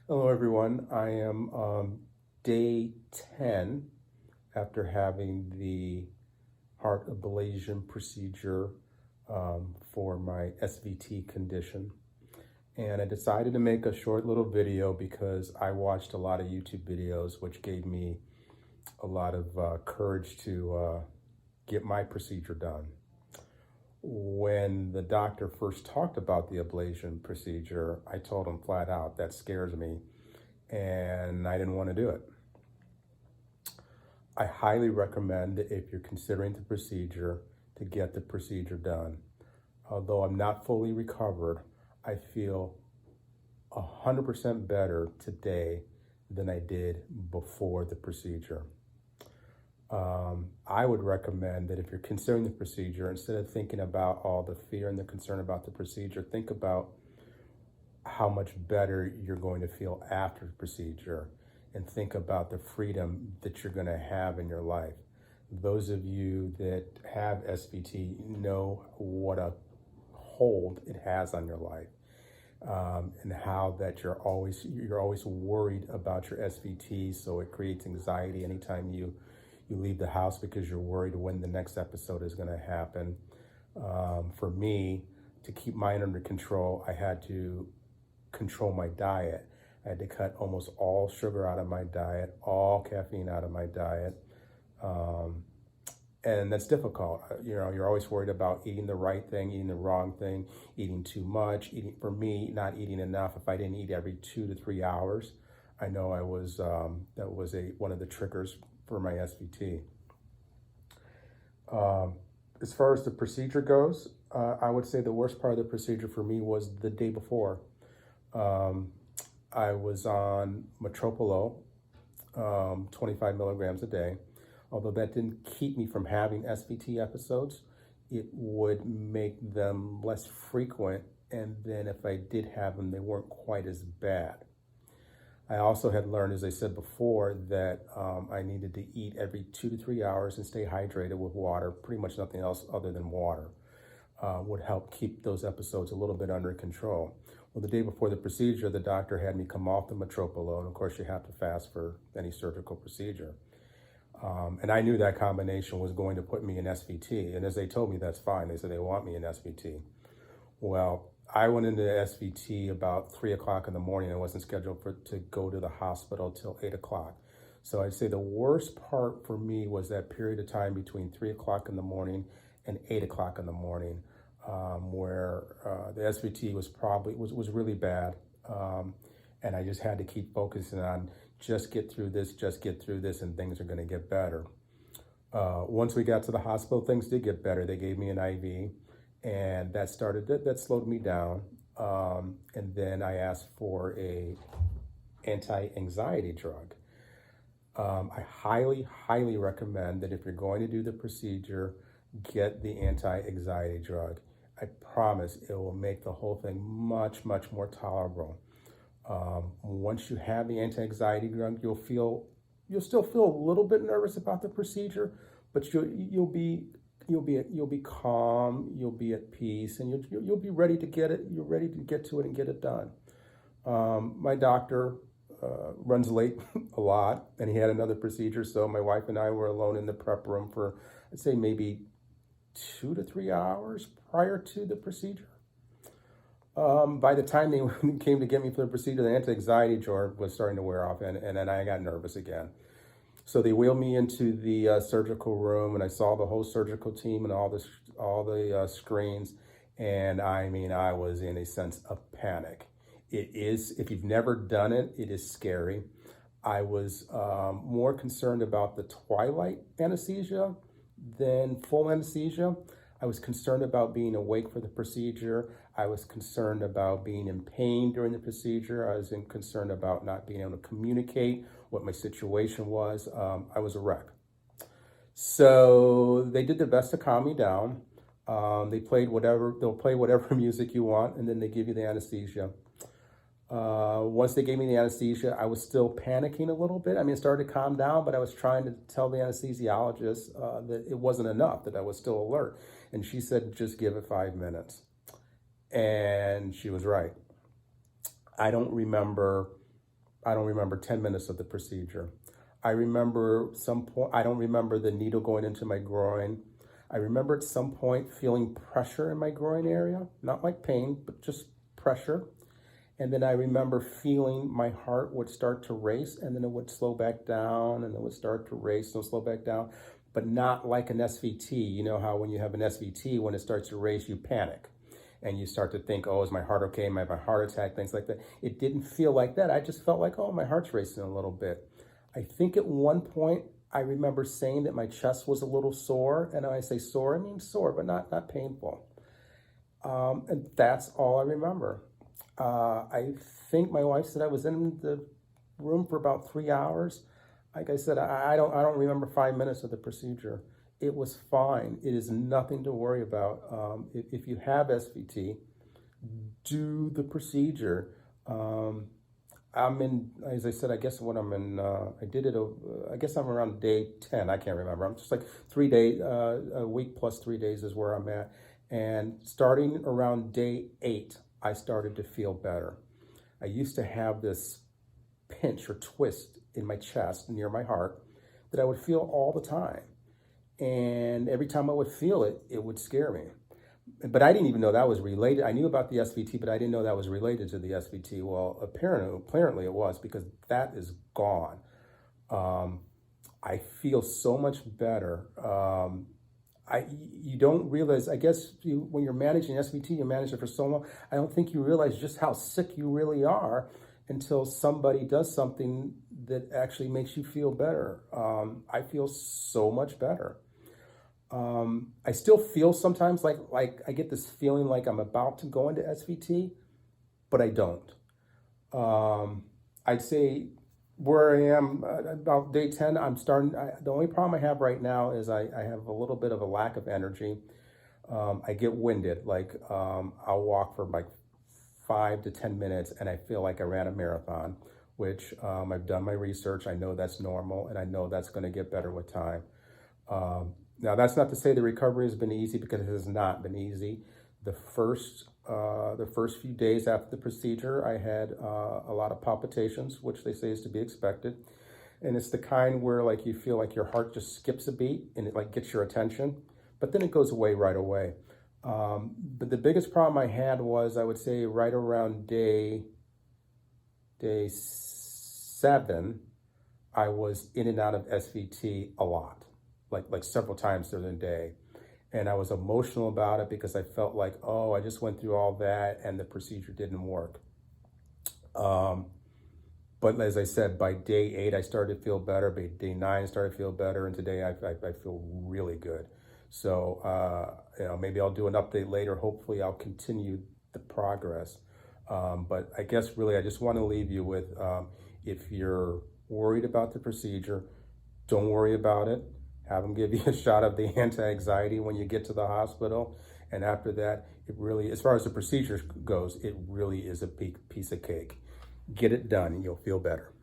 Hello, everyone. I am day 10 after having the heart ablation procedure for my SVT condition. And I decided to make a short little video because I watched a lot of YouTube videos, which gave me a lot of courage to get my procedure done. When the doctor first talked about the ablation procedure, I told him flat out, that scares me, and I didn't want to do it. I highly recommend that if you're considering the procedure, to get the procedure done. Although I'm not fully recovered, I feel 100% better today than I did before the procedure. I would recommend that if you're considering the procedure, instead of thinking about all the fear and the concern about the procedure, think about how much better you're going to feel after the procedure, and think about the freedom that you're going to have in your life. Those of you that have SVT know what a hold it has on your life, and how that you're always worried about your SVT, so it creates anxiety anytime you leave the house because you're worried when the next episode is going to happen. For me, to keep mine under control, I had to control my diet. I had to cut almost all sugar out of my diet, all caffeine out of my diet. And that's difficult. You're always worried about eating the right thing, eating the wrong thing, eating too much, for me, not eating enough. If I didn't eat every 2 to 3 hours, I know I was, that was one of the triggers for my SVT. As far as the procedure goes, I would say the worst part of the procedure for me was the day before. I was on Metropolo, 25 milligrams a day. Although that didn't keep me from having SVT episodes, it would make them less frequent. And then if I did have them, they weren't quite as bad. I also had learned, as I said before, that I needed to eat every 2 to 3 hours and stay hydrated with water. Pretty much nothing else other than water would help keep those episodes a little bit under control. Well, the day before the procedure, the doctor had me come off the Metropolo, and of course you have to fast for any surgical procedure. And I knew that combination was going to put me in SVT. And as they told me, that's fine. They said they want me in SVT. Well, I went into SVT about 3 o'clock in the morning. I wasn't scheduled to go to the hospital till 8 o'clock. So I'd say the worst part for me was that period of time between 3 o'clock in the morning and 8 o'clock in the morning, where the SVT was really bad. And I just had to keep focusing on just get through this, and things are going to get better. Once we got to the hospital, things did get better. They gave me an IV, and that slowed me down. And then I asked for a anti-anxiety drug. I highly recommend that if you're going to do the procedure, get the anti-anxiety drug. I promise it will make the whole thing much more tolerable. Once you have the anti-anxiety drug, you'll still feel a little bit nervous about the procedure, but you'll be calm, you'll be at peace, and you'll be ready to get it. You're ready to get to it and get it done. My doctor runs late a lot, and he had another procedure, so my wife and I were alone in the prep room for, I'd say, maybe 2 to 3 hours prior to the procedure. By the time they came to get me for the procedure, the anti-anxiety drug was starting to wear off, and then I got nervous again. So they wheeled me into the surgical room, and I saw the whole surgical team and all the screens, and I mean, I was in a sense of panic. It is, if you've never done it, it is scary. I was more concerned about the twilight anesthesia than full anesthesia. I was concerned about being awake for the procedure. I was concerned about being in pain during the procedure. I was concerned about not being able to communicate what my situation was. I was a wreck. So they did their best to calm me down. They'll play whatever music you want, and then they give you the anesthesia. Once they gave me the anesthesia, I was still panicking a little bit. I mean, it started to calm down, but I was trying to tell the anesthesiologist that it wasn't enough, that I was still alert. And she said, just give it 5 minutes. And she was right. I don't remember I don't remember 10 minutes of the procedure. I remember some point, I don't remember the needle going into my groin. I remember at some point feeling pressure in my groin area, not like pain, but just pressure. And then I remember feeling my heart would start to race, and then it would slow back down, and it would start to race and slow back down, but not like an SVT. You know how when you have an SVT, when it starts to race, you panic. And you start to think, oh, is my heart okay? Am I having a heart attack? Things like that. It didn't feel like that. I just felt like, oh, my heart's racing a little bit. I think at one point, I remember saying that my chest was a little sore. And when I say sore, I mean sore, but not painful. And that's all I remember. I think my wife said I was in the room for about 3 hours. Like I said, I don't remember 5 minutes of the procedure. It was fine. It is nothing to worry about. If you have SVT, do the procedure. I'm in, as I said, I guess when I'm in, I did it, I guess I'm around day 10. I can't remember. I'm just like 3 days, a week plus 3 days is where I'm at. And starting around day 8, I started to feel better. I used to have this pinch or twist in my chest near my heart that I would feel all the time. And every time I would feel it, it would scare me. But I didn't even know that was related. I knew about the SVT, but I didn't know that was related to the SVT. Well, apparently it was, because that is gone. I feel so much better. You don't realize, I guess when you're managing SVT, you manage it for so long, I don't think you realize just how sick you really are until somebody does something that actually makes you feel better. I feel so much better. I still feel sometimes like I get this feeling like I'm about to go into SVT, but I don't. I'd say where I am about day 10, I'm starting, the only problem I have right now is I have a little bit of a lack of energy. I get winded, like I'll walk for like 5 to 10 minutes and I feel like I ran a marathon, which I've done my research. I know that's normal, and I know that's going to get better with time. Now, that's not to say the recovery has been easy, because it has not been easy. The first few days after the procedure, I had a lot of palpitations, which they say is to be expected. And it's the kind where like you feel like your heart just skips a beat and it like gets your attention, but then it goes away right away. But the biggest problem I had was, I would say right around day 7, I was in and out of SVT a lot, like several times during the day. And I was emotional about it because I felt like, oh, I just went through all that and the procedure didn't work. But as I said, by day 8, I started to feel better. By day 9, I started to feel better. And today I feel really good. So, maybe I'll do an update later. Hopefully I'll continue the progress. But I guess really I just want to leave you with, if you're worried about the procedure, don't worry about it. Have them give you a shot of the anti-anxiety when you get to the hospital. And after that, it really, as far as the procedure goes, it really is a big piece of cake. Get it done and you'll feel better.